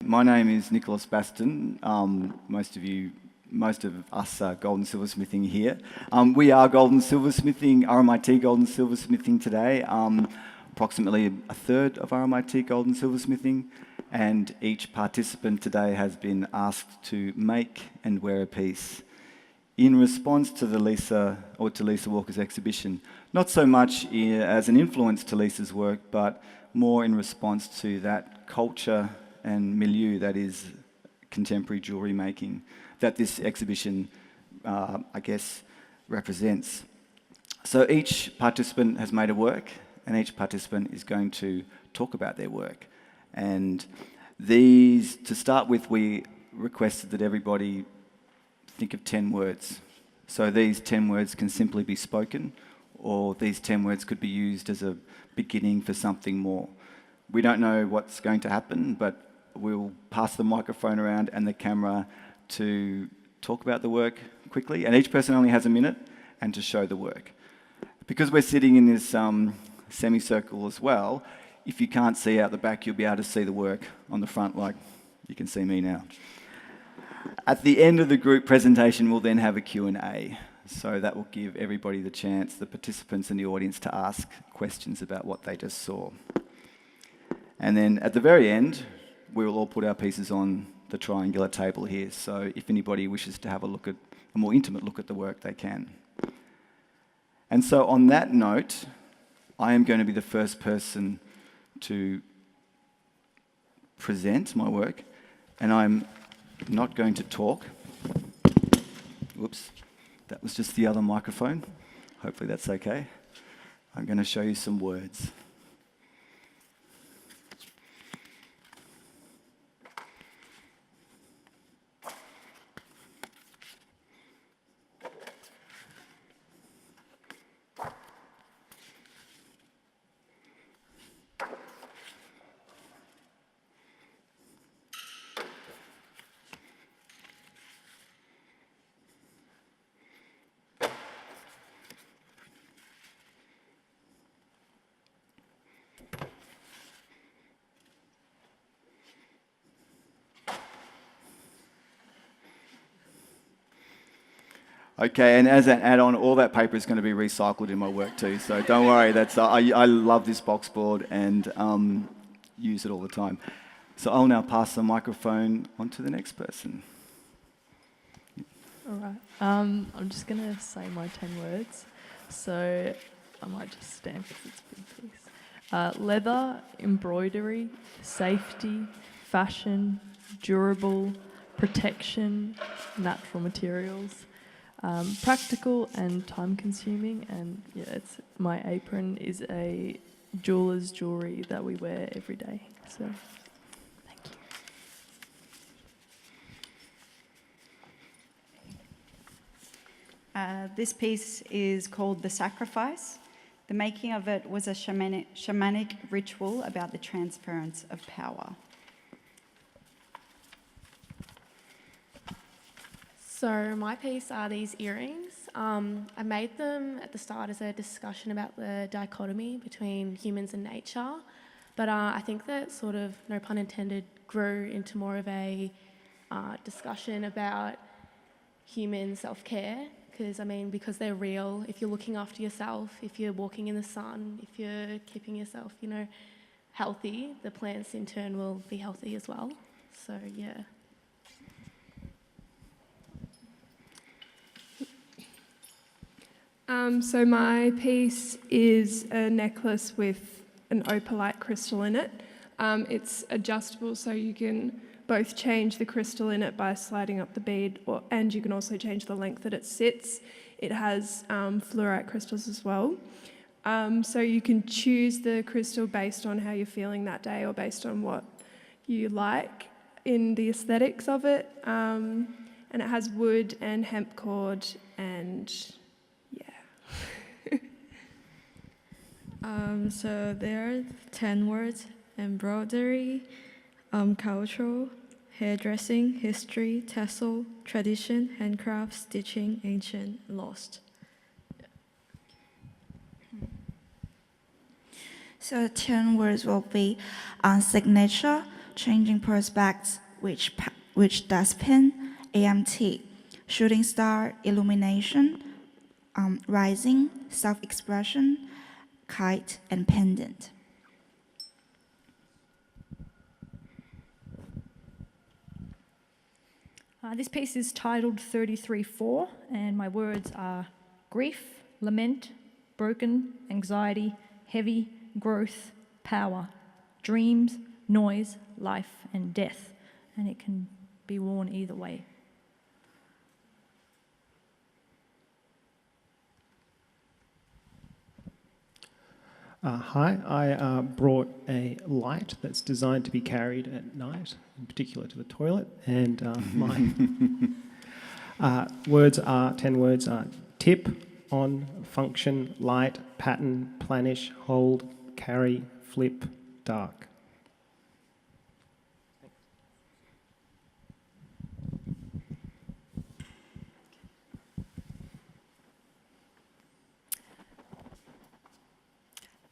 My name is Nicholas Baston. Most of us are Gold and Silversmithing here. We are Gold and Silversmithing, RMIT Gold and Silversmithing today. Approximately a third of RMIT Gold and Silversmithing, and each participant today has been asked to make and wear a piece in response to Lisa Walker's exhibition. Not so much as an influence to Lisa's work, but more in response to that culture and milieu that is contemporary jewellery making that this exhibition, I guess, represents. So each participant has made a work, and each participant is going to talk about their work. And these, to start with, we requested that everybody think of 10 words. So these 10 words can simply be spoken, or these 10 words could be used as a beginning for something more. We don't know what's going to happen, but we'll pass the microphone around and the camera to talk about the work quickly, and each person only has a minute, and to show the work. Because we're sitting in this semicircle as well, if you can't see out the back, you'll be able to see the work on the front, like you can see me now. At the end of the group presentation, we'll then have a Q&A. So that will give everybody the chance, the participants in the audience, to ask questions about what they just saw. And then at the very end, we will all put our pieces on the triangular table here. So if anybody wishes to have a more intimate look at the work, they can. And so on that note, I am going to be the first person to present my work, and I'm not going to talk. Whoops, that was just the other microphone. Hopefully that's okay. I'm going to show you some words. Okay, and as an add-on, all that paper is going to be recycled in my work too, so don't worry. I love this box board and use it all the time. So I'll now pass the microphone on to the next person. All right, I'm just going to say my 10 words, so I might just stand because it's a big piece. Leather, embroidery, safety, fashion, durable, protection, natural materials. Practical and time-consuming, and yeah, my apron is a jeweller's jewellery that we wear every day. So, thank you. This piece is called The Sacrifice. The making of it was a shamanic ritual about the transference of power. So my piece are these earrings. I made them at the start as a discussion about the dichotomy between humans and nature, but I think that sort of, no pun intended, grew into more of a discussion about human self-care, because they're real. If you're looking after yourself, if you're walking in the sun, if you're keeping yourself, healthy, the plants in turn will be healthy as well. So yeah. So my piece is a necklace with an opalite crystal in it. It's adjustable, so you can both change the crystal in it by sliding up the bead, and you can also change the length that it sits. It has fluorite crystals as well. So you can choose the crystal based on how you're feeling that day, or based on what you like in the aesthetics of it. And it has wood and hemp cord and So there are 10 words: embroidery, cultural, hairdressing, history, tassel, tradition, handcraft, stitching, ancient, lost. So 10 words will be signature, changing prospects, which dustpan, AMT, shooting star, illumination, rising, self-expression, kite, and pendant. This piece is titled 33-4, and my words are grief, lament, broken, anxiety, heavy, growth, power, dreams, noise, life, and death. And it can be worn either way. Hi, I brought a light that's designed to be carried at night, in particular to the toilet, and my 10 words are tip, on, function, light, pattern, planish, hold, carry, flip, dark.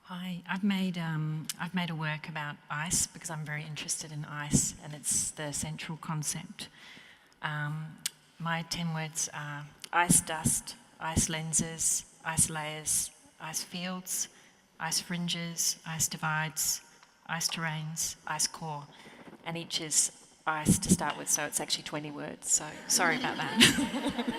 Hi, I've made a work about ice because I'm very interested in ice and it's the central concept. My 10 words are ice dust, ice lenses, ice layers, ice fields, ice fringes, ice divides, ice terrains, ice core, and each is ice to start with, so it's actually 20 words, so sorry about that.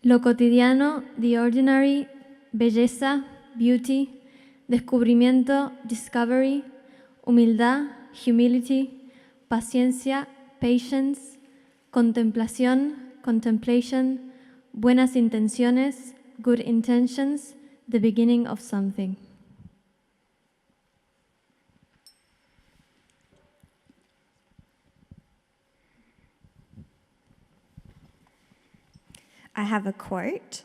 Lo cotidiano, the ordinary, belleza, beauty, descubrimiento, discovery, humildad, humility, paciencia, patience, contemplación, contemplation, buenas intenciones, good intentions, the beginning of something. I have a quote.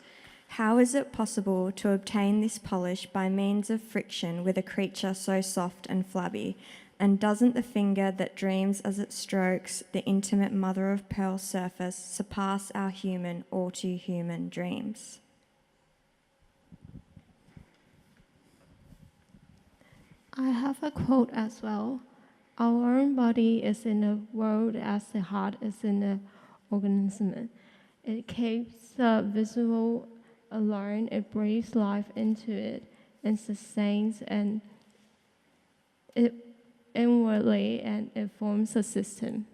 How is it possible to obtain this polish by means of friction with a creature so soft and flabby? And doesn't the finger that dreams as it strokes the intimate mother of pearl surface surpass our human, all too human dreams? I have a quote as well. Our own body is in the world as the heart is in the organism. It keeps the visual alone, it breathes life into it and sustains and it inwardly, and it forms a system.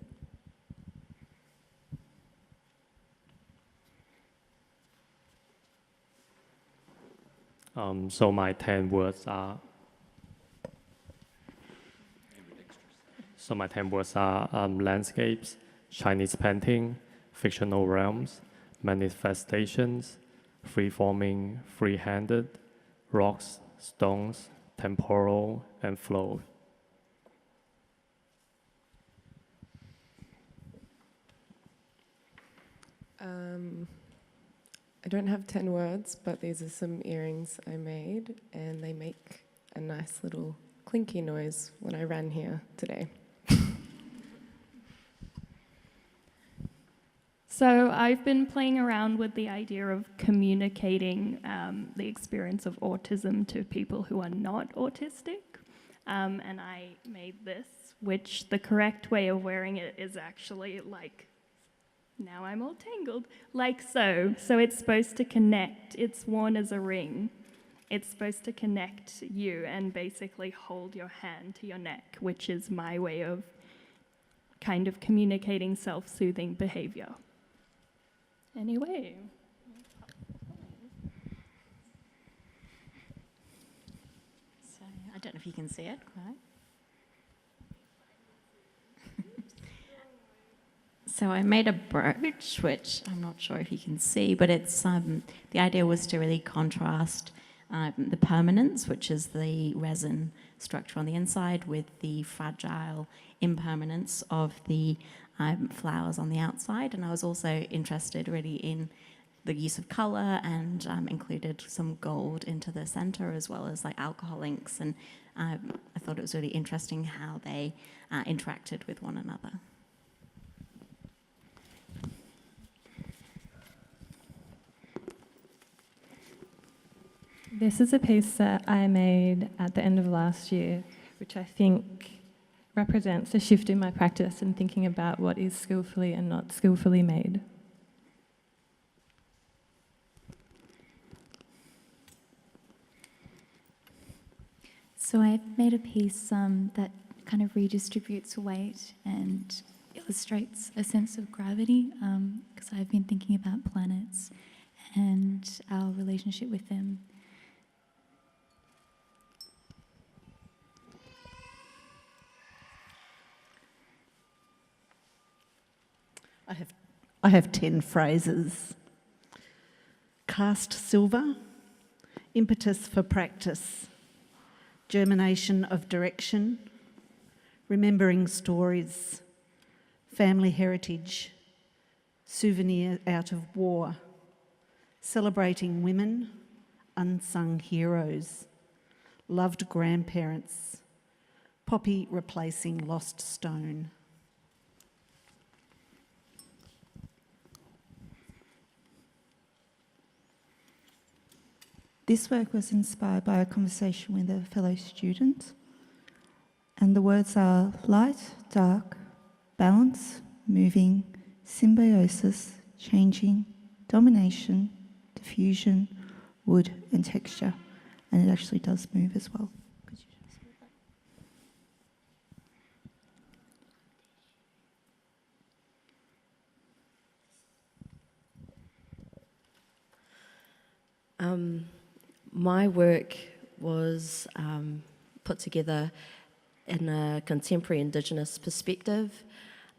So my 10 words are landscapes, Chinese painting, fictional realms, manifestations, free-forming, free-handed, rocks, stones, temporal, and flow. I don't have 10 words, but these are some earrings I made, and they make a nice little clinky noise when I ran here today. So I've been playing around with the idea of communicating the experience of autism to people who are not autistic. And I made this, which the correct way of wearing it is actually like, now I'm all tangled, like so. So it's supposed to connect. It's worn as a ring. It's supposed to connect you and basically hold your hand to your neck, which is my way of kind of communicating self-soothing behavior. Anyway. So I don't know if you can see it, right? So I made a brooch, which I'm not sure if you can see, but it's the idea was to really contrast the permanence, which is the resin structure on the inside, with the fragile impermanence of the flowers on the outside. And I was also interested really in the use of colour and included some gold into the centre as well as like alcohol inks, and I thought it was really interesting how they interacted with one another. This is a piece that I made at the end of last year, which I think represents a shift in my practice and thinking about what is skillfully and not skillfully made. So I made a piece that kind of redistributes weight and illustrates a sense of gravity, because I've been thinking about planets and our relationship with them. I have 10 phrases. Cast silver, impetus for practice, germination of direction, remembering stories, family heritage, souvenir out of war, celebrating women, unsung heroes, loved grandparents, poppy replacing lost stone. This work was inspired by a conversation with a fellow student, and the words are light, dark, balance, moving, symbiosis, changing, domination, diffusion, wood, and texture. And it actually does move as well. My work was put together in a contemporary Indigenous perspective.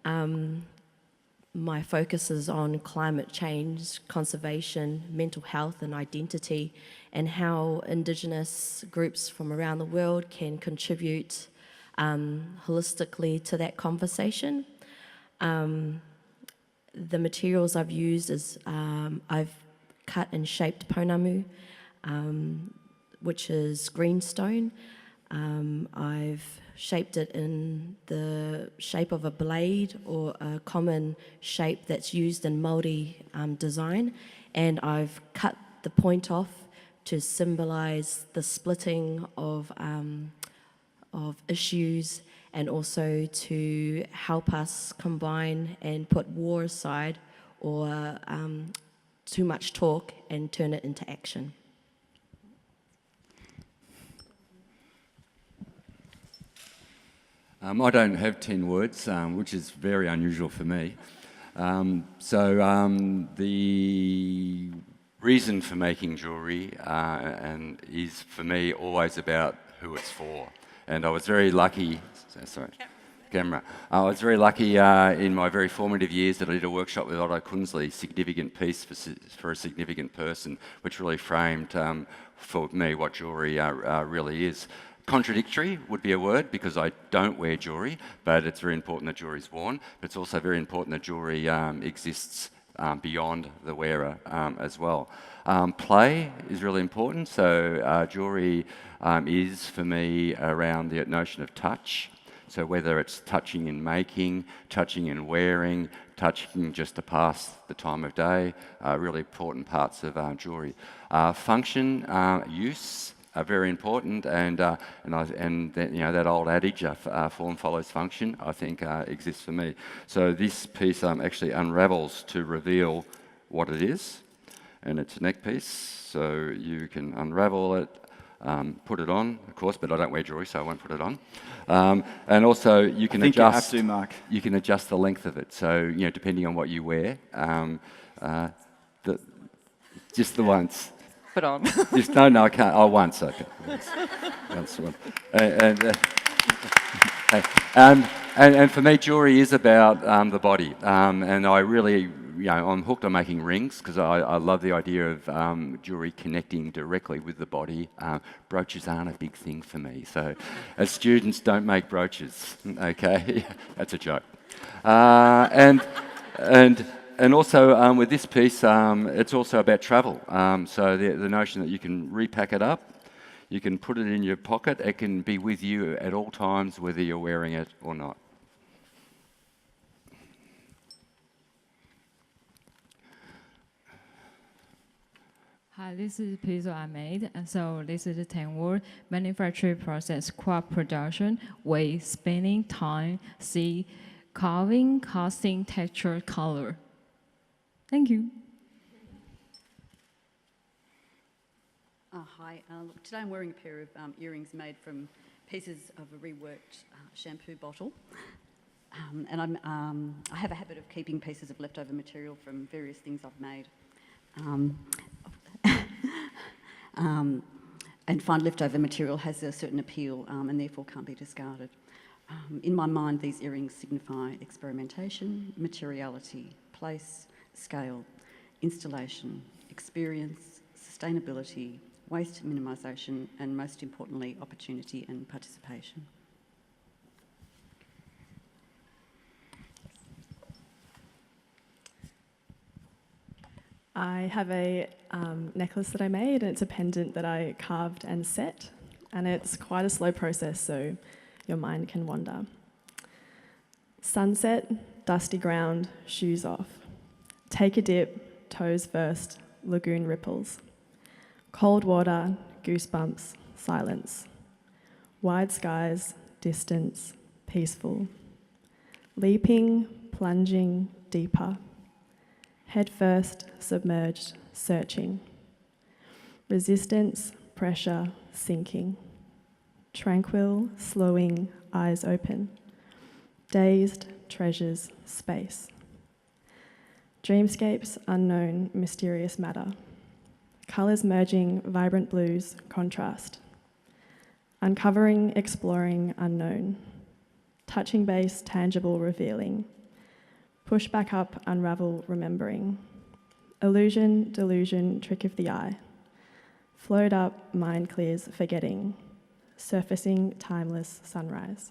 My focus is on climate change, conservation, mental health and identity, and how Indigenous groups from around the world can contribute holistically to that conversation. The materials I've used is I've cut and shaped pounamu, which is greenstone. I've shaped it in the shape of a blade or a common shape that's used in Māori design, and I've cut the point off to symbolise the splitting of issues, and also to help us combine and put war aside or too much talk and turn it into action. I don't have 10 words, which is very unusual for me. The reason for making jewellery and is, for me, always about who it's for. And I was very lucky, I was very lucky in my very formative years that I did a workshop with Otto Kunzli, Significant Piece for a Significant Person, which really framed for me what jewellery really is. Contradictory would be a word, because I don't wear jewellery, but it's very important that jewellery is worn. But it's also very important that jewellery exists beyond the wearer as well. Play is really important, so jewellery is, for me, around the notion of touch. So whether it's touching in making, touching in wearing, touching just to pass the time of day, really important parts of jewellery. Function, use, are very important, and that old adage, form follows function, I think exists for me. So this piece actually unravels to reveal what it is, and it's a neck piece, so you can unravel it, put it on, of course, but I don't wear jewellery, so I won't put it on. And also you can adjust. You have to, Mark. You can adjust the length of it, so depending on what you wear, just the once. Put on. No, I can't. Oh, once, okay. Once one. And for me, jewellery is about the body, and I really, I'm hooked on making rings because I love the idea of jewellery connecting directly with the body. Brooches aren't a big thing for me, so as students, don't make brooches. Okay, that's a joke. and also with this piece, it's also about travel. So the notion that you can repack it up, you can put it in your pocket, it can be with you at all times, whether you're wearing it or not. Hi, this is a piece I made, and so this is the 10-word manufacturing process: crop production, weight, spinning, time, see, carving, casting, texture, color. Thank you. Hi, look, today I'm wearing a pair of earrings made from pieces of a reworked shampoo bottle. And I have a habit of keeping pieces of leftover material from various things I've made. And find leftover material has a certain appeal and therefore can't be discarded. In my mind, these earrings signify experimentation, materiality, place, scale, installation, experience, sustainability, waste minimisation, and most importantly, opportunity and participation. I have a necklace that I made, and it's a pendant that I carved and set, and it's quite a slow process, so your mind can wander. Sunset, dusty ground, shoes off. Take a dip, toes first, lagoon ripples. Cold water, goosebumps, silence. Wide skies, distance, peaceful. Leaping, plunging, deeper. Head first, submerged, searching. Resistance, pressure, sinking. Tranquil, slowing, eyes open. Dazed, treasures, space. Dreamscapes, unknown, mysterious matter. Colours merging, vibrant blues, contrast. Uncovering, exploring, unknown. Touching base, tangible, revealing. Push back up, unravel, remembering. Illusion, delusion, trick of the eye. Float up, mind clears, forgetting. Surfacing, timeless, sunrise.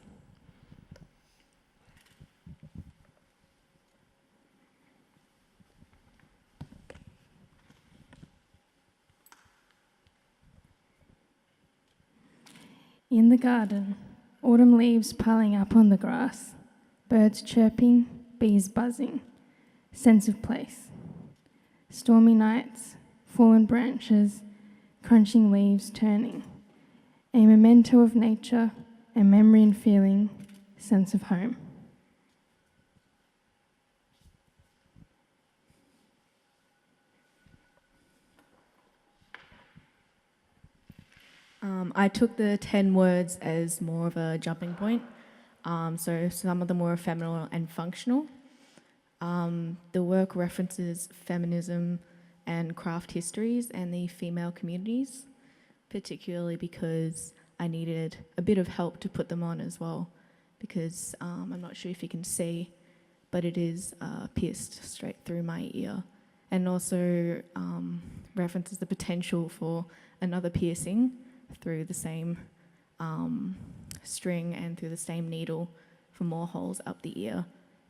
In the garden, autumn leaves piling up on the grass, birds chirping, bees buzzing, sense of place. Stormy nights, fallen branches, crunching leaves turning, a memento of nature, a memory and feeling, sense of home. I took the 10 words as more of a jumping point. So some of them were ephemeral and functional. The work references feminism and craft histories and the female communities, particularly because I needed a bit of help to put them on as well, because I'm not sure if you can see, but it is pierced straight through my ear, and also references the potential for another piercing through the same string and through the same needle for more holes up the ear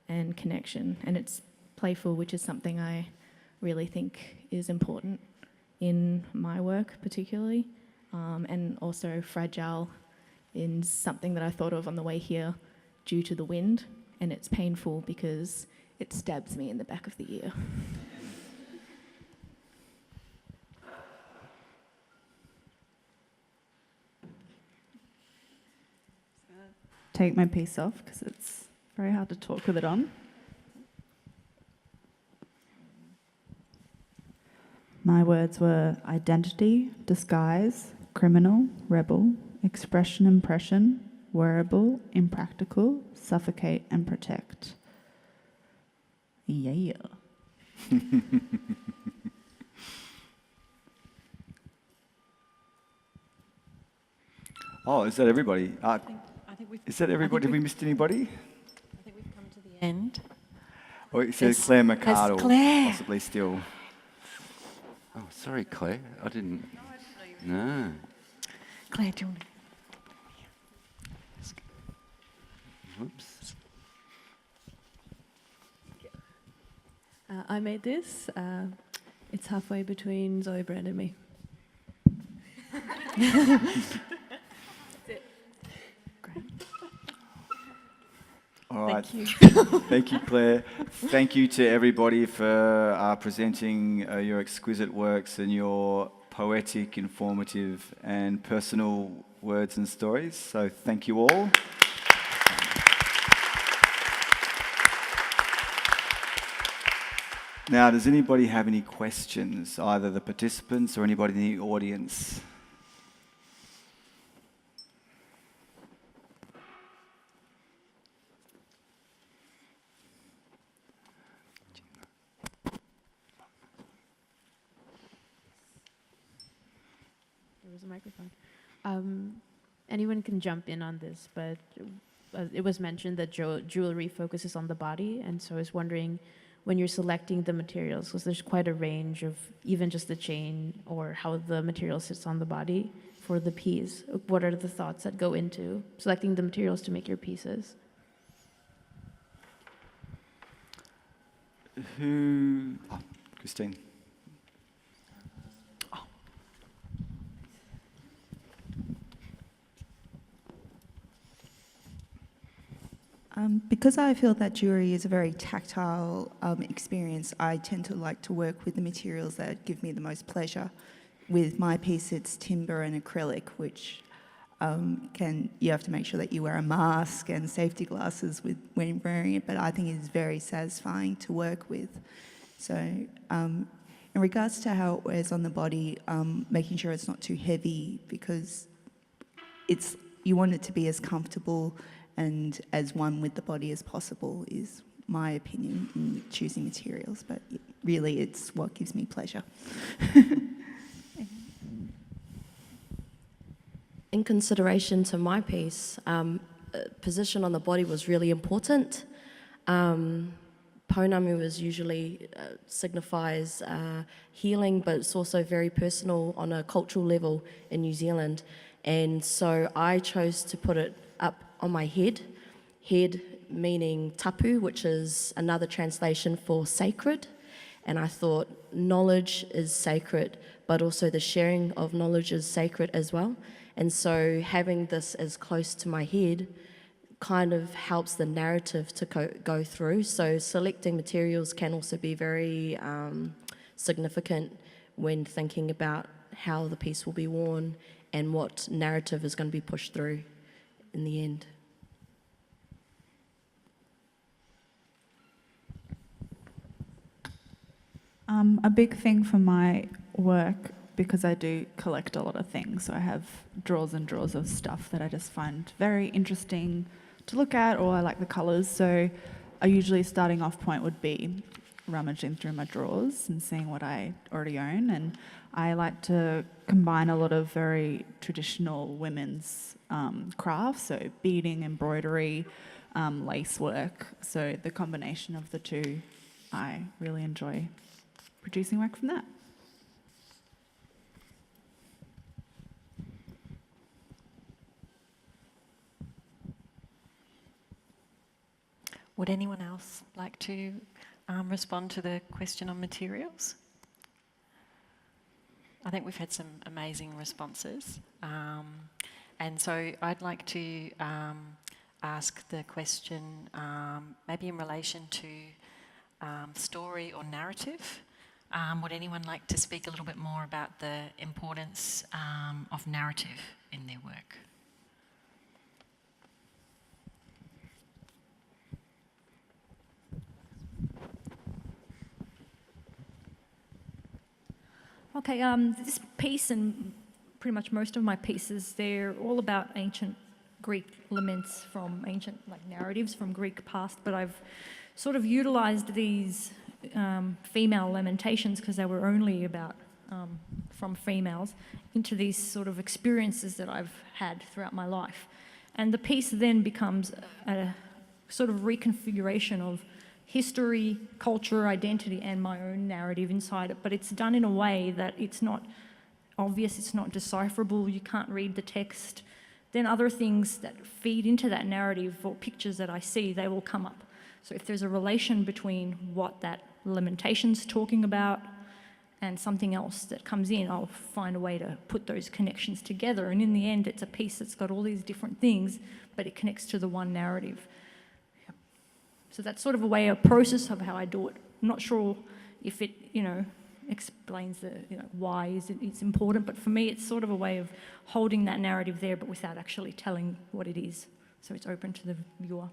and connection. And it's playful, which is something I really think is important in my work particularly, and also fragile is something that I thought of on the way here due to the wind, and it's painful because it stabs me in the back of the ear. Take my piece off because it's very hard to talk with it on. My words were identity, disguise, criminal, rebel, expression, impression, wearable, impractical, suffocate and protect. Yeah. Oh, is that everybody? I think Is that everybody? Have we missed anybody? I think we've come to the end. Oh, it says Claire McCardle, Claire. possibly still. Oh, sorry, Claire. I didn't. No. Claire, do you want Whoops. I made this. It's halfway between Zoe Brand and me. All right. Thank you. Thank you, Claire. Thank you to everybody for presenting your exquisite works and your poetic, informative, and personal words and stories. So thank you all. Now, does anybody have any questions, either the participants or anybody in the audience? There was a microphone. Anyone can jump in on this, but it was mentioned that jewelry focuses on the body, and so I was wondering, when you're selecting the materials, because there's quite a range of even just the chain or how the material sits on the body for the piece, what are the thoughts that go into selecting the materials to make your pieces? Who? Oh, Christine. Because I feel that jewellery is a very tactile experience, I tend to like to work with the materials that give me the most pleasure. With my piece, it's timber and acrylic, which you have to make sure that you wear a mask and safety glasses when wearing it, but I think it is very satisfying to work with. So in regards to how it wears on the body, making sure it's not too heavy, because you want it to be as comfortable and as one with the body as possible, is my opinion in choosing materials, but really it's what gives me pleasure. In consideration to my piece, position on the body was really important. Pounamu is usually signifies healing, but it's also very personal on a cultural level in New Zealand. And so I chose to put it up on my head meaning tapu, which is another translation for sacred. And I thought knowledge is sacred, but also the sharing of knowledge is sacred as well. And so having this as close to my head kind of helps the narrative to go through. So selecting materials can also be very significant when thinking about how the piece will be worn and what narrative is going to be pushed through in the end. A big thing for my work, because I do collect a lot of things, so I have drawers and drawers of stuff that I just find very interesting to look at, or I like the colours. So a usually starting off point would be rummaging through my drawers and seeing what I already own. And I like to combine a lot of very traditional women's crafts, so beading, embroidery, lace work. So the combination of the two, I really enjoy producing work from that. Would anyone else like to respond to the question on materials? I think we've had some amazing responses. And so I'd like to ask the question maybe in relation to story or narrative. Would anyone like to speak a little bit more about the importance of narrative in their work? Okay, this piece and pretty much most of my pieces, they're all about ancient Greek elements from ancient narratives from Greek past, but I've sort of utilised these female lamentations, because they were only about from females, into these sort of experiences that I've had throughout my life. And the piece then becomes a sort of reconfiguration of history, culture, identity, and my own narrative inside it, but it's done in a way that it's not obvious, it's not decipherable, you can't read the text. Then other things that feed into that narrative or pictures that I see, they will come up. So if there's a relation between what that Lamentations talking about, and something else that comes in, I'll find a way to put those connections together. And in the end, it's a piece that's got all these different things, but it connects to the one narrative. Yep. So that's sort of a way, a process of how I do it. I'm not sure if it, explains the, why it's important, but for me, it's sort of a way of holding that narrative there, but without actually telling what it is. So it's open to the viewer.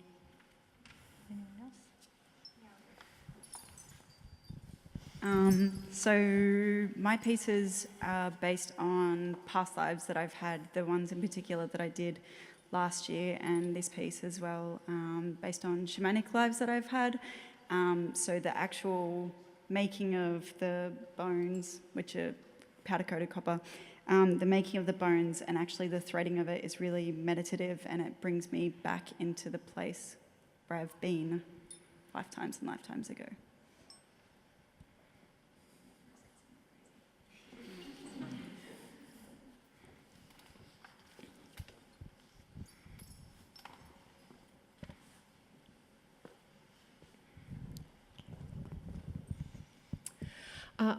So my pieces are based on past lives that I've had, the ones in particular that I did last year, and this piece as well, based on shamanic lives that I've had. So the actual making of the bones, which are powder-coated copper, the making of the bones and actually the threading of it is really meditative, and it brings me back into the place where I've been lifetimes and lifetimes ago.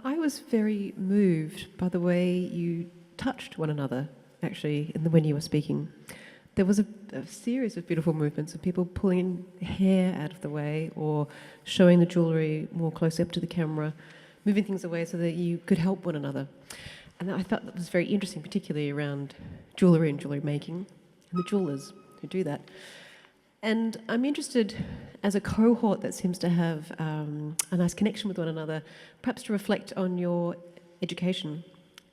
I was very moved by the way you touched one another, actually, when you were speaking. There was a series of beautiful movements of people pulling hair out of the way or showing the jewellery more close up to the camera, moving things away so that you could help one another. And I thought that was very interesting, particularly around jewellery and jewellery making and the jewellers who do that. And I'm interested, as a cohort that seems to have a nice connection with one another, perhaps to reflect on your education.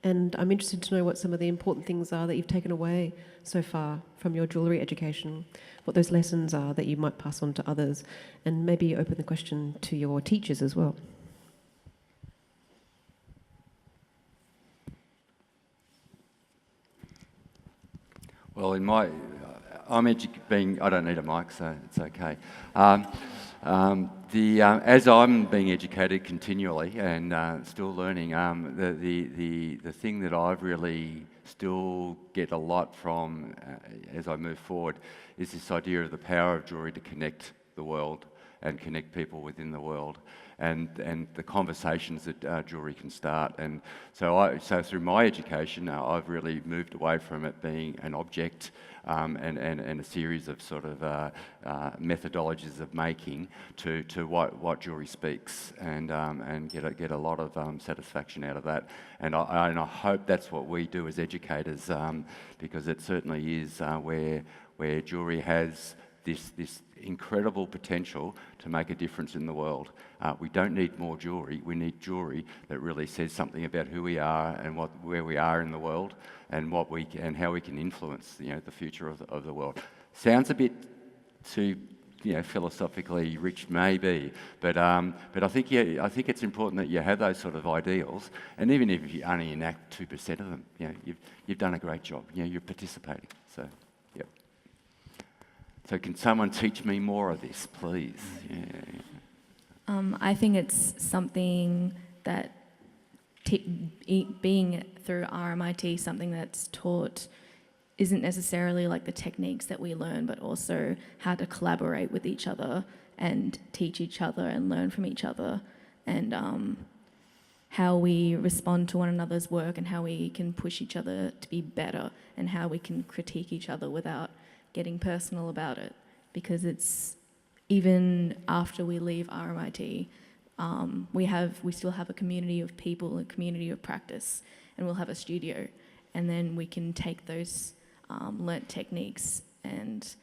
And I'm interested to know what some of the important things are that you've taken away so far from your jewellery education, what those lessons are that you might pass on to others, and maybe open the question to your teachers as well. Well, I don't need a mic, so it's okay. As I'm being educated continually and still learning, the thing that I've really still get a lot from as I move forward is this idea of the power of jewellery to connect the world and connect people within the world, and the conversations that jewellery can start. And so through my education, I've really moved away from it being an object and a series of sort of methodologies of making to what jewellery speaks, and get a lot of satisfaction out of that. And I hope that's what we do as educators, because it certainly is where jewellery has this incredible potential to make a difference in the world. We don't need more jewellery. We need jewellery that really says something about who we are and where we are in the world, and how we can influence the future of the world. Sounds a bit too philosophically rich, maybe, but I think it's important that you have those sort of ideals, and even if you only enact 2% of them, you've done a great job. You're participating. So. So can someone teach me more of this, please? Yeah. I think it's something that, being through RMIT, something that's taught isn't necessarily like the techniques that we learn, but also how to collaborate with each other and teach each other and learn from each other, and how we respond to one another's work and how we can push each other to be better, and how we can critique each other without getting personal about it, because it's even after we leave RMIT, we still have a community of people, a community of practice, and we'll have a studio, and then we can take those learnt techniques and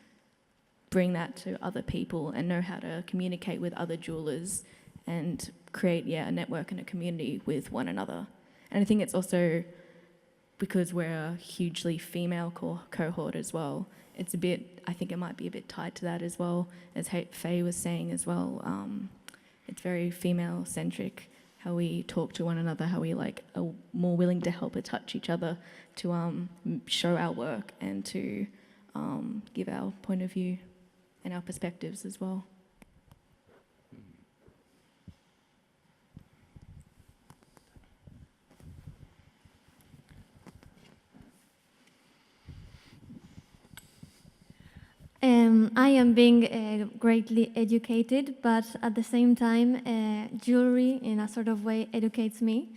bring that to other people and know how to communicate with other jewellers and create a network and a community with one another. And I think it's also because we're a hugely female cohort as well. I think it might be a bit tied to that as well, as Faye was saying as well. It's very female-centric, how we talk to one another, how we are more willing to help or touch each other, to show our work and to give our point of view and our perspectives as well. I am being greatly educated, but at the same time, jewelry in a sort of way educates me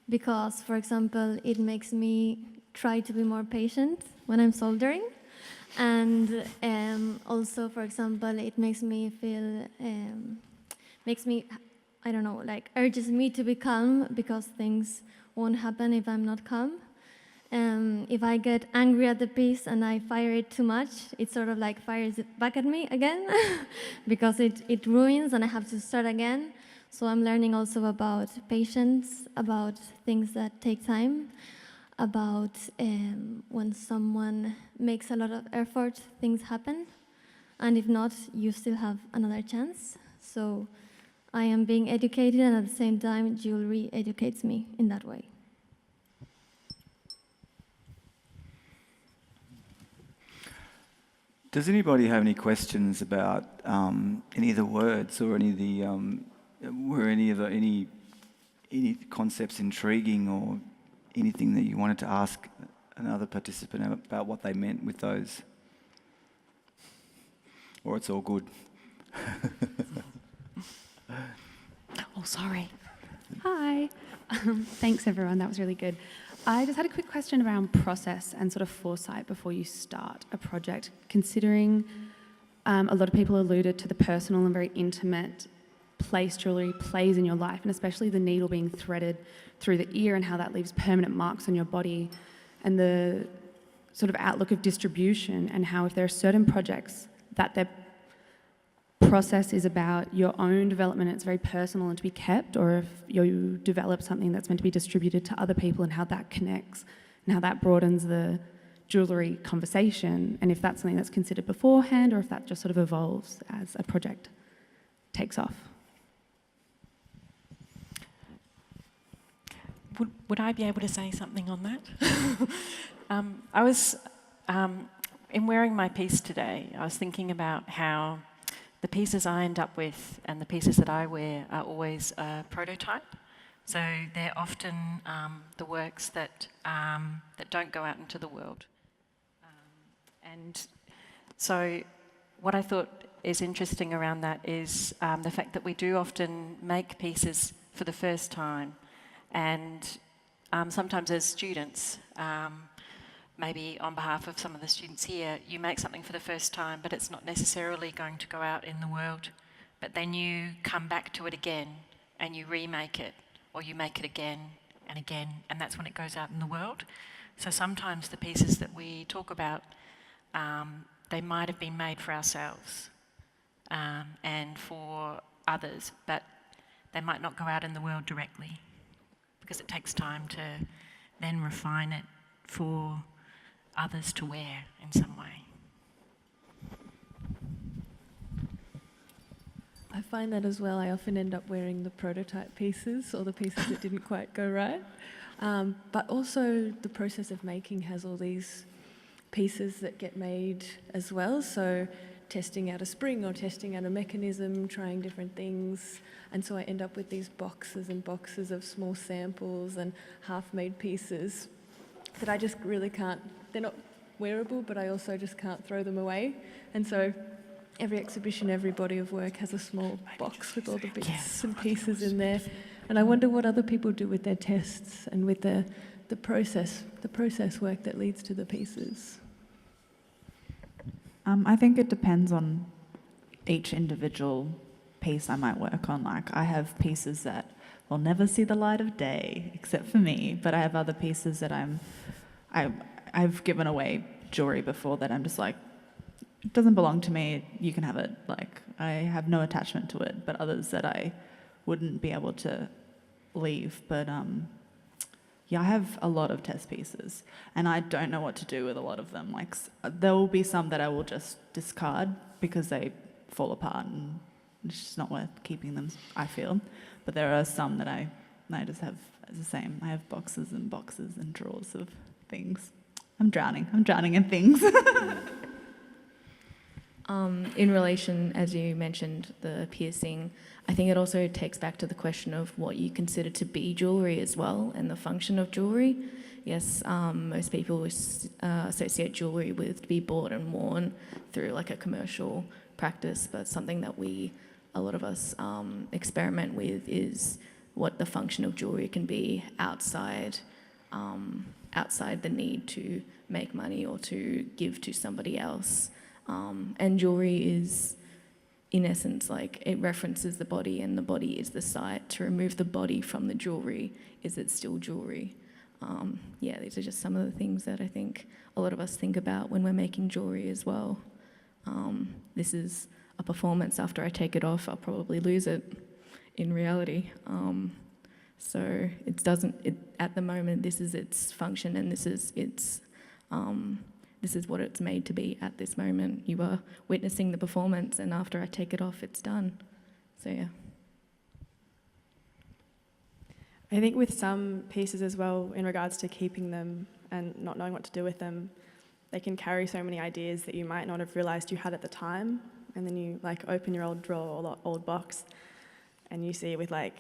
because, for example, it makes me try to be more patient when I'm soldering. And also, for example, it makes me feel, I don't know, like urges me to be calm because things won't happen if I'm not calm. If I get angry at the piece and I fire it too much, it sort of like fires it back at me again because it ruins and I have to start again. So I'm learning also about patience, about things that take time, about when someone makes a lot of effort, things happen. And if not, you still have another chance. So I am being educated, and at the same time, jewelry educates me in that way. Does anybody have any questions about any of the words or any of the were any concepts intriguing, or anything that you wanted to ask another participant about what they meant with those? Or it's all good. Oh, sorry. Hi. Thanks, everyone. That was really good. I just had a quick question around process and sort of foresight before you start a project, considering a lot of people alluded to the personal and very intimate place jewellery plays in your life, and especially the needle being threaded through the ear and how that leaves permanent marks on your body, and the sort of outlook of distribution, and how if there are certain projects that their process is about your own development and it's very personal and to be kept, or if you develop something that's meant to be distributed to other people and how that connects and how that broadens the jewellery conversation, and if that's something that's considered beforehand or if that just sort of evolves as a project takes off. Would I be able to say something on that? I was, in wearing my piece today, I was thinking about how the pieces I end up with and the pieces that I wear are always a prototype. So they're often the works that don't go out into the world. And so what I thought is interesting around that is the fact that we do often make pieces for the first time. And sometimes as students, maybe on behalf of some of the students here, you make something for the first time, but it's not necessarily going to go out in the world. But then you come back to it again and you remake it, or you make it again, and that's when it goes out in the world. So sometimes the pieces that we talk about, they might have been made for ourselves and for others, but they might not go out in the world directly, because it takes time to then refine it for others to wear in some way. I find that as well. I often end up wearing the prototype pieces or the pieces that didn't quite go right. But also the process of making has all these pieces that get made as well. So testing out a spring or testing out a mechanism, trying different things. And so I end up with these boxes and boxes of small samples and half-made pieces that I just really can't, they're not wearable, but I also just can't throw them away. And so every exhibition, every body of work has a small box with all the bits and pieces in there. And I wonder what other people do with their tests and with the process work that leads to the pieces. I think it depends on each individual piece I might work on. Like, I have pieces that will never see the light of day, except for me, but I have other pieces that I've given away jewelry before that I'm just like, it doesn't belong to me, you can have it. Like, I have no attachment to it, but others that I wouldn't be able to leave. But yeah, I have a lot of test pieces and I don't know what to do with a lot of them. Like, there will be some that I will just discard because they fall apart and it's just not worth keeping them, I feel. But there are some that I just have the same. I have boxes and boxes and drawers of things. I'm drowning in things. In relation, as you mentioned, the piercing, I think it also takes back to the question of what you consider to be jewellery as well, and the function of jewellery. yes, most people associate jewellery with to be bought and worn through like a commercial practice, but something that a lot of us experiment with is what the function of jewellery can be outside the need to make money or to give to somebody else. And jewellery is, in essence, like it references the body, and the body is the site. To remove the body from the jewellery, is it still jewellery? Yeah, these are just some of the things that I think a lot of us think about when we're making jewellery as well. This is a performance. After I take it off, I'll probably lose it in reality. So at the moment, this is its function, and this is what it's made to be at this moment. You are witnessing the performance, and after I take it off, it's done. So yeah. I think with some pieces as well, in regards to keeping them and not knowing what to do with them, they can carry so many ideas that you might not have realised you had at the time, and then you like open your old drawer or old box, and you see with like,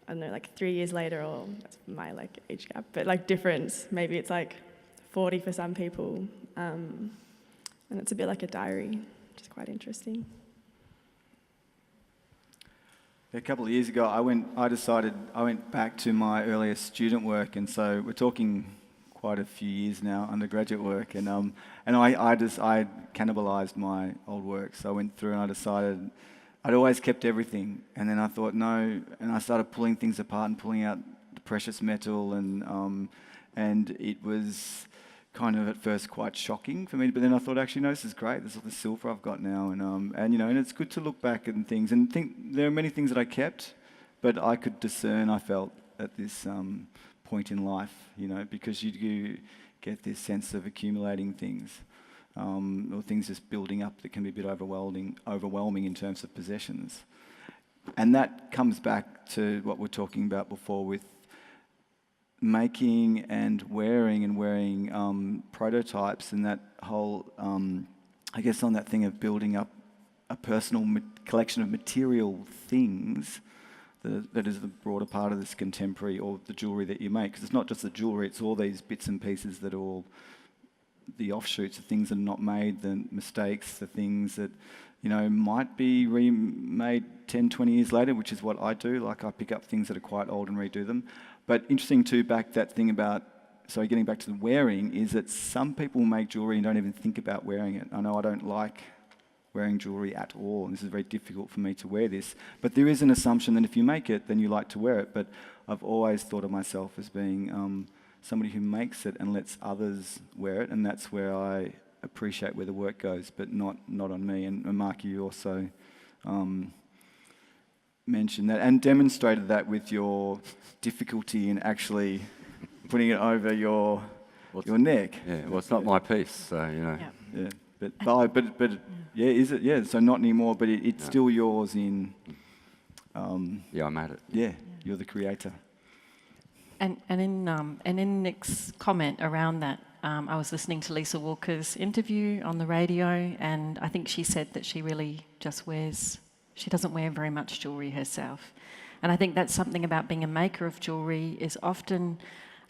I don't know, like 3 years later, or that's my like age gap, but like difference, maybe it's like 40 for some people, and it's a bit like a diary, which is quite interesting. A couple of years ago, I went back to my earlier student work, and so we're talking quite a few years now, undergraduate work, and I cannibalised my old work. So I went through and I decided I'd always kept everything, and then I thought no, and I started pulling things apart and pulling out the precious metal, and it was kind of at first quite shocking for me, but then I thought, actually, no, this is great. This is the silver I've got now, and it's good to look back at things and think there are many things that I kept, but I could discern, I felt, at this point in life, because you get this sense of accumulating things, or things just building up that can be a bit overwhelming in terms of possessions. And that comes back to what we're talking about before with making and wearing prototypes, and that whole, I guess, on that thing of building up a personal collection of material things that is the broader part of this contemporary, or the jewellery that you make. Because it's not just the jewellery, it's all these bits and pieces that are all the offshoots, the things that are not made, the mistakes, the things that might be remade 10, 20 years later, which is what I do. Like, I pick up things that are quite old and redo them. But interesting too, getting back to the wearing, is that some people make jewellery and don't even think about wearing it. I know I don't like wearing jewellery at all, and this is very difficult for me to wear this. But there is an assumption that if you make it, then you like to wear it. But I've always thought of myself as being somebody who makes it and lets others wear it, and that's where I appreciate where the work goes, but not on me. And Mark, you also mentioned that and demonstrated that with your difficulty in actually putting it over your neck. Yeah, well, it's not my piece, so Yeah, but yeah, is it? Yeah, so not anymore, but it's still yours in. Yeah, I'm at it. Yeah, you're the creator. And in Nick's comment around that, I was listening to Lisa Walker's interview on the radio, and I think she said that she really just she doesn't wear very much jewellery herself. And I think that's something about being a maker of jewellery is often,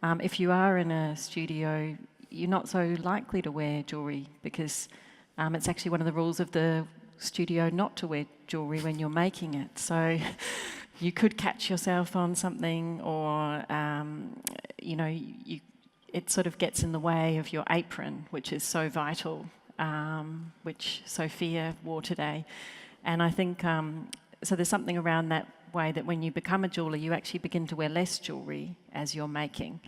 if you are in a studio, you're not so likely to wear jewellery because it's actually one of the rules of the studio not to wear jewellery when you're making it. So you could catch yourself on something, or it sort of gets in the way of your apron, which is so vital, which Sophia wore today. And I think, so there's something around that way that when you become a jeweller, you actually begin to wear less jewellery as you're making.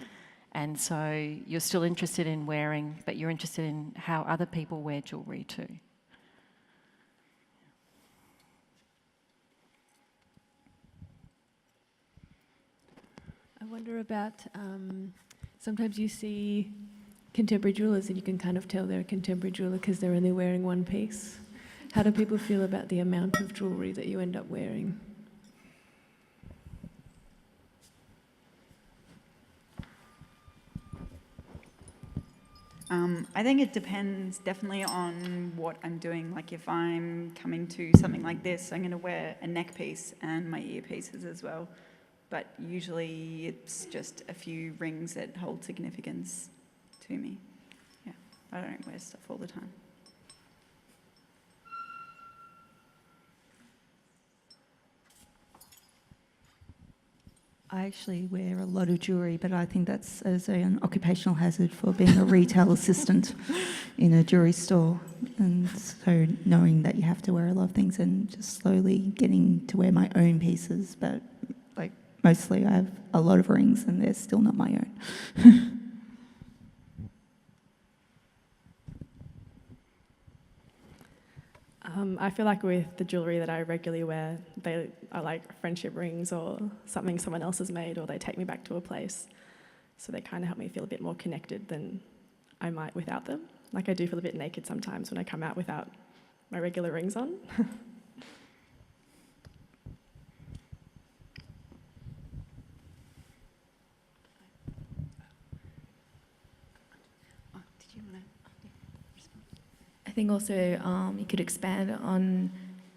And so you're still interested in wearing, but you're interested in how other people wear jewellery too. I wonder about, sometimes you see contemporary jewellers and you can kind of tell they're a contemporary jeweller because they're only wearing one piece. How do people feel about the amount of jewellery that you end up wearing? I think it depends definitely on what I'm doing. Like if I'm coming to something like this, I'm going to wear a neck piece and my earpieces as well. but usually it's just a few rings that hold significance to me. Yeah, I don't wear stuff all the time. I actually wear a lot of jewellery, but I think that's as an occupational hazard for being a retail assistant in a jewellery store. And so knowing that you have to wear a lot of things and just slowly getting to wear my own pieces, but like mostly I have a lot of rings and they're still not my own. I feel like with the jewellery that I regularly wear, they are like friendship rings or something someone else has made, or they take me back to a place. So they kind of help me feel a bit more connected than I might without them. Like I do feel a bit naked sometimes when I come out without my regular rings on. I think also you could expand on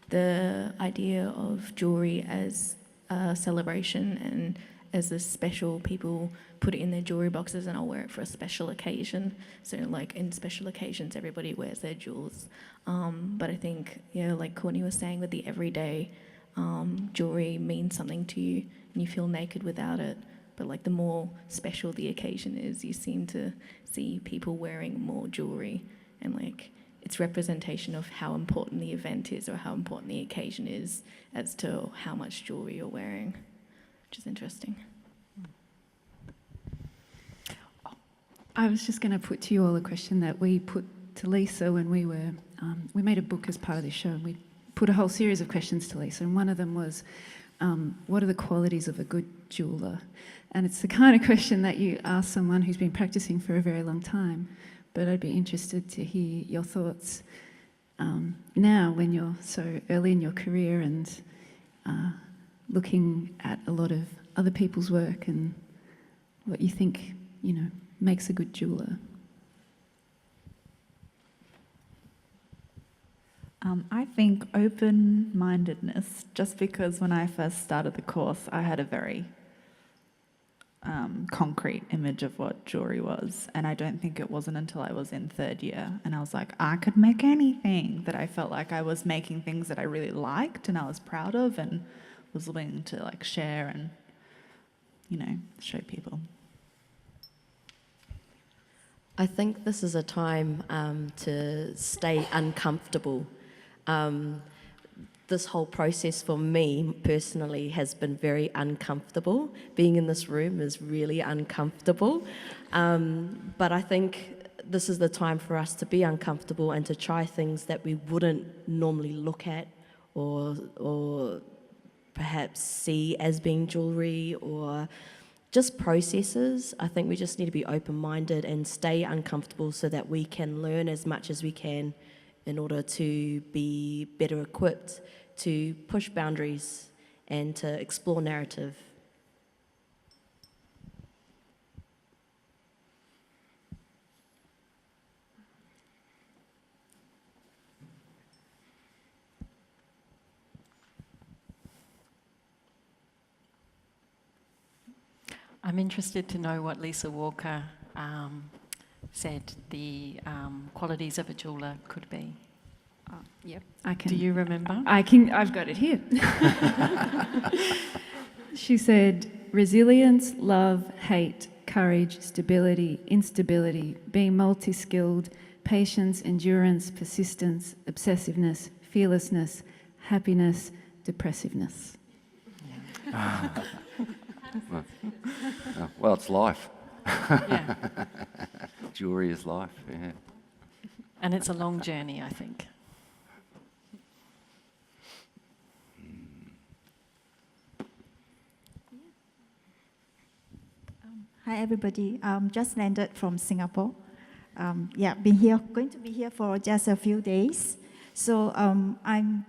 the idea of jewelry as a celebration and as a special. People put it in their jewelry boxes and I'll wear it for a special occasion. So like in special occasions, everybody wears their jewels. But I think, yeah, like Courtney was saying, with the everyday jewelry means something to you and you feel naked without it. But like the more special the occasion is, you seem to see people wearing more jewelry, and like it's representation of how important the event is or how important the occasion is as to how much jewelry you're wearing, which is interesting. I was just going to put to you all a question that we put to Lisa when we were, we made a book as part of this show, and we put a whole series of questions to Lisa, and one of them was, what are the qualities of a good jeweller? And it's the kind of question that you ask someone who's been practicing for a very long time. But I'd be interested to hear your thoughts now when you're so early in your career and looking at a lot of other people's work and what you think, you know, makes a good jeweller. I think open-mindedness, just because when I first started the course, I had a very concrete image of what jewellery was, and I don't think it wasn't until I was in third year and I was like, I could make anything, that I felt like I was making things that I really liked and I was proud of and was willing to like share and, you know, show people. I think this is a time to stay uncomfortable. This whole process for me personally has been very uncomfortable. Being in this room is really uncomfortable. But I think this is the time for us to be uncomfortable and to try things that we wouldn't normally look at or perhaps see as being jewellery or just processes. I think we just need to be open-minded and stay uncomfortable so that we can learn as much as we can in order to be better equipped to push boundaries and to explore narrative. I'm interested to know what Lisa Walker said the qualities of a jeweller could be. Yep, I can. Do you remember? I've got it here. She said, resilience, love, hate, courage, stability, instability, being multi-skilled, patience, endurance, persistence, obsessiveness, fearlessness, happiness, depressiveness. Well, it's life. Yeah. Jewellery is life, yeah. And it's a long journey, I think. Hi everybody, just landed from Singapore. Going to be here for just a few days. So I'm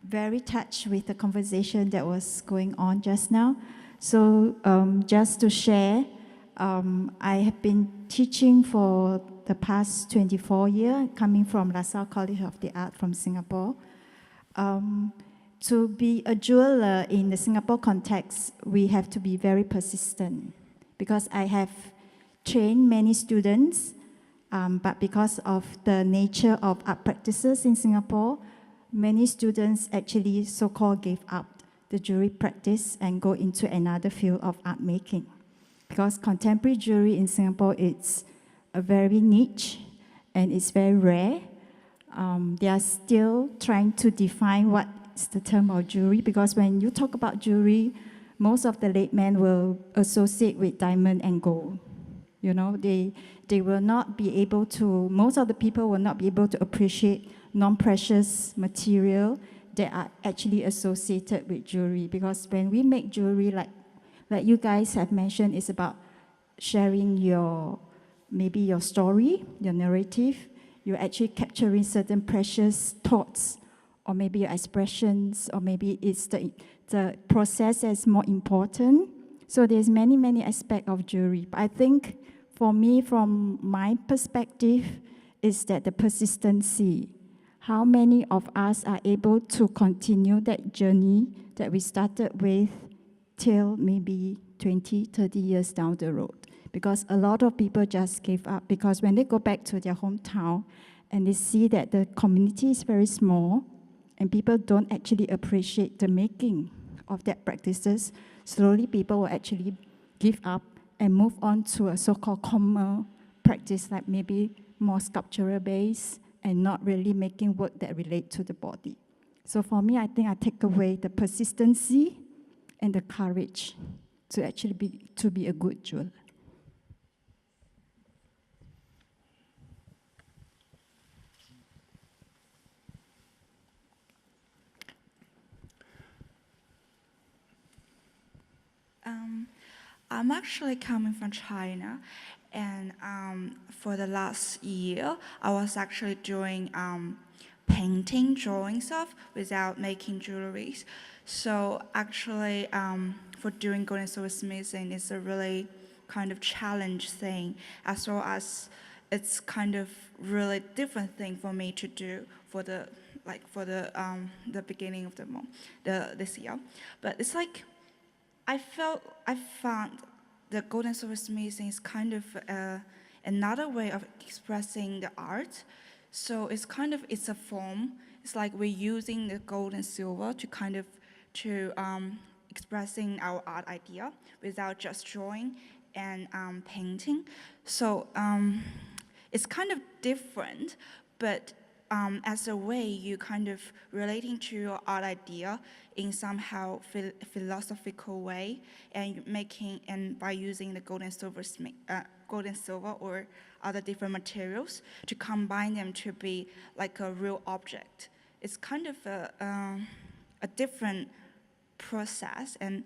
very touched with the conversation that was going on just now. So just to share, I have been teaching for the past 24 years, coming from LaSalle College of the Art from Singapore. to be a jeweler in the Singapore context, we have to be very persistent, because I have trained many students, but because of the nature of art practices in Singapore, many students actually so-called gave up the jewelry practice and go into another field of art making. Because contemporary jewelry in Singapore, it's a very niche and it's very rare. They are still trying to define what is the term of jewelry, because when you talk about jewelry, most of the laymen will associate with diamond and gold. You know, they will not be able to, most of the people will not be able to appreciate non-precious material that are actually associated with jewelry. Because when we make jewelry, like you guys have mentioned, it's about sharing maybe your story, your narrative. You're actually capturing certain precious thoughts, or maybe your expressions, or maybe it's the process that's more important. So there's many, many aspects of jewelry. But I think for me, from my perspective, is that the persistency. How many of us are able to continue that journey that we started with till maybe 20, 30 years down the road? Because a lot of people just gave up, because when they go back to their hometown and they see that the community is very small and people don't actually appreciate the making of that practices, slowly people will actually give up and move on to a so-called common practice, like maybe more sculptural based and not really making work that relate to the body. So for me, I think I take away the persistency and the courage to actually be a good jeweler. I'm actually coming from China, and for the last year, I was actually doing painting, drawing stuff without making jewelries. So actually, for doing gold and silversmithing is a really kind of challenge thing, as well as it's kind of really different thing for me to do for the beginning of the month, this year. But it's like I found the gold and silversmithing is kind of another way of expressing the art. So it's a form. It's like we're using the gold and silver to expressing our art idea without just drawing and painting. So it's kind of different, but as a way you kind of relating to your art idea in somehow philosophical way, and by using the gold and silver or other different materials to combine them to be like a real object. It's kind of a different process, and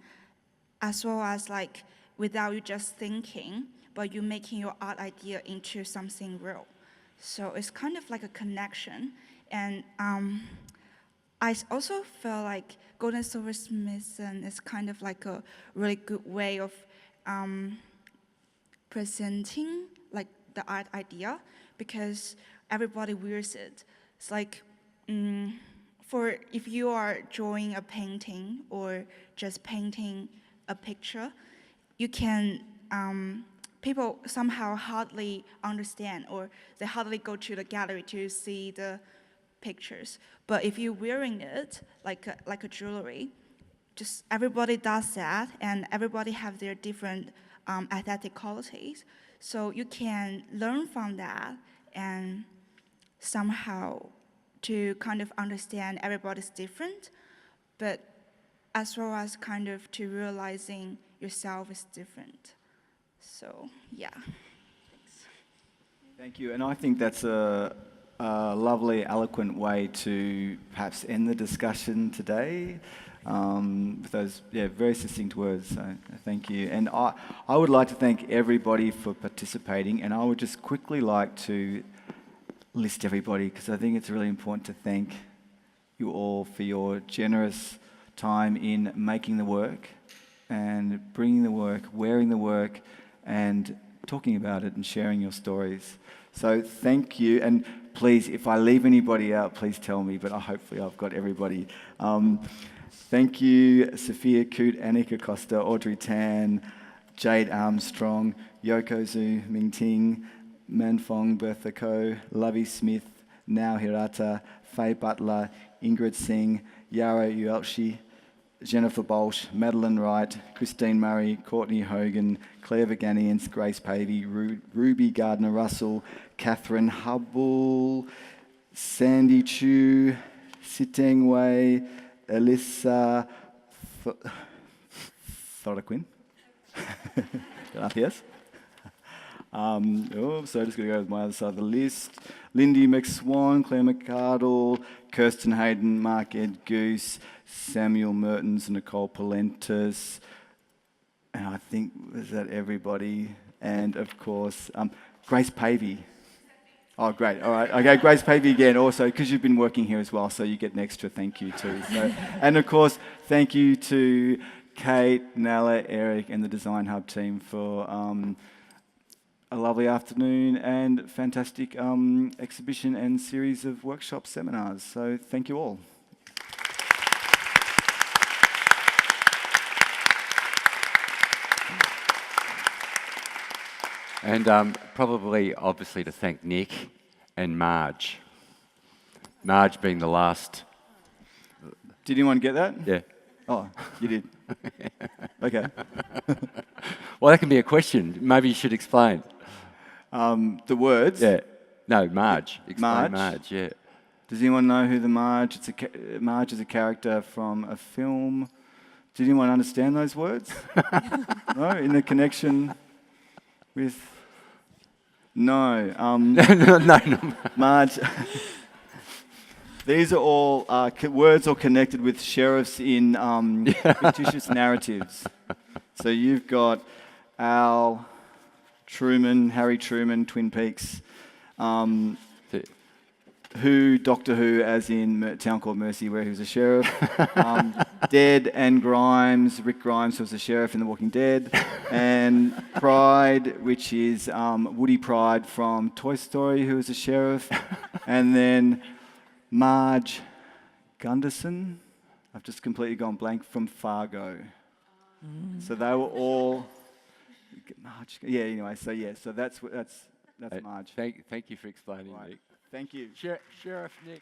as well as like without you just thinking, but you making your art idea into something real. So it's kind of like a connection. And I also feel like gold and silversmithing is kind of like a really good way of presenting like the art idea, because everybody wears it. It's like if you are drawing a painting or just painting a picture, you can people somehow hardly understand, or they hardly go to the gallery to see the pictures. But if you're wearing it like a jewelry, just everybody does that, and everybody have their different aesthetic qualities. So you can learn from that and somehow to kind of understand everybody's different, but as well as kind of to realizing yourself is different. So, yeah. Thanks. Thank you. And I think that's a lovely, eloquent way to perhaps end the discussion today with those very succinct words. So thank you. And I would like to thank everybody for participating. And I would just quickly like to list everybody, because I think it's really important to thank you all for your generous time in making the work and bringing the work, wearing the work, and talking about it and sharing your stories. So thank you. And please, if I leave anybody out, please tell me, but hopefully I've got everybody. Thank you, Sophia Coote, Annika Costa, Audrey Tan, Jade Armstrong, Yoko Zhu, Ming Ting, Manfong Bertha Ko, Lovey Smith, Nao Hirata, Faye Butler, Ingrid Singh, Yara Uelshi, Jennifer Bolsh, Madeline Wright, Christine Murray, Courtney Hogan, Claire Vaganians, Grace Pavey, Ruby Gardner-Russell, Catherine Hubble, Sandy Chu, Siteng Wei, Alyssa Thoraquin. Gracias. So just going to go with my other side of the list. Lindy McSwan, Claire McArdle, Kirsten Hayden, Mark Ed Goose, Samuel Mertens, Nicole Palentis, and I think, was that everybody? And of course, Grace Pavey. Oh, great. All right. Okay, Grace Pavey again also, because you've been working here as well, so you get an extra thank you too. So, and of course, thank you to Kate, Nala, Eric, and the Design Hub team for a lovely afternoon and fantastic exhibition and series of workshop seminars. So thank you all. And probably, obviously, to thank Nick and Marge. Marge being the last. Did anyone get that? Yeah. Oh, you did. Okay. Well, that can be a question. Maybe you should explain. The words? Yeah. No, Marge. Explain Marge, yeah. Does anyone know who the Marge? Marge is a character from a film. Did anyone understand those words? No? In the connection with... No. No. Marge... These are all words all connected with sheriffs in fictitious narratives. So you've got Al, Truman, Harry Truman, Twin Peaks, Doctor Who, as in a town called Mercy, where he was a sheriff. Dead and Grimes, Rick Grimes, who was a sheriff in The Walking Dead. And Pride, which is Woody Pride from Toy Story, who was a sheriff. And then Marge Gunderson, I've just completely gone blank, from Fargo. So they were all Marge. Yeah. Anyway, so that's Marge. Thank you for explaining, Right. Nick. Thank you, Sheriff Nick.